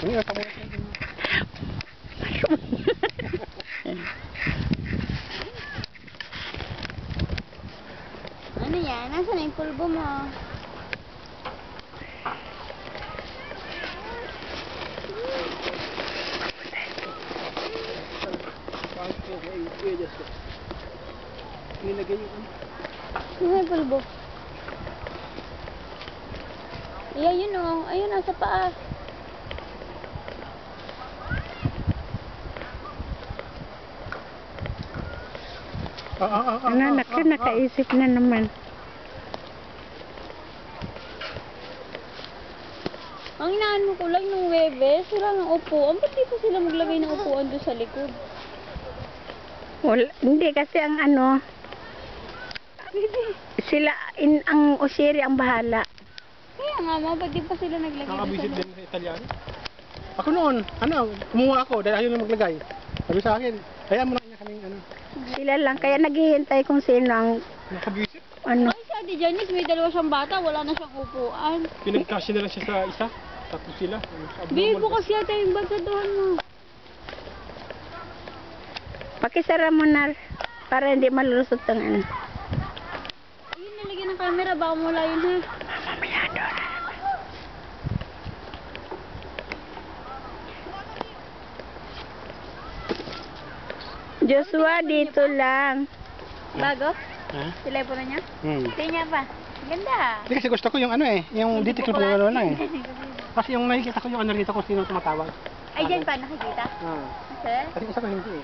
Ini kamu. Ano yan? Nasaan na yung pulbo mo? Nilagay yung Ano yung pulbo? Iya, yun o. Ayun, nasa paa. Anak ka, nakaisip na naman. Ang inaano ko lang nung Webes, wala ng upuan. Ba't di pa sila maglagay ng upuan doon sa likod? Wala, hindi kasi ang ano, sila, ang Osiri ang bahala. Kaya nga ma, ba't di pa sila naglagay doon nakabisit sa din sa Italiano. Ako noon, kumuha ako dahil ayaw na maglagay. Sabi sa akin, kaya mo na kanya kaming Sila lang, kaya naghihintay kung sino ang, nakabisit. ano. Ay, si Ate Janice, may dalawa siyang bata, wala na siyang upuan. Pinagkasya na lang siya sa isa. Tapos sila. Bibo kasi yata yung bagsaduhan mo. Pakisara mo na, para hindi malulusot ang ano. Ayun, nalagyan ng camera, baka mula yun ha. Mamaya doon. Joshua, dito lang. Bago? Ha? Telepono niya? Hmm. Tingnan pa. Ganda. Hindi kasi gusto ko yung yung dito ko pala na eh. Kasi yung nakikita ko yung rito kung sino tumatawag. Ay, dyan pa nakikita? Ah. Kasi? Kasi isa ko hindi eh.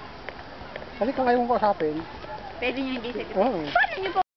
Kasi kung ayaw mong kausapin, Pwede niyo hindi sa oo. Paano niyo po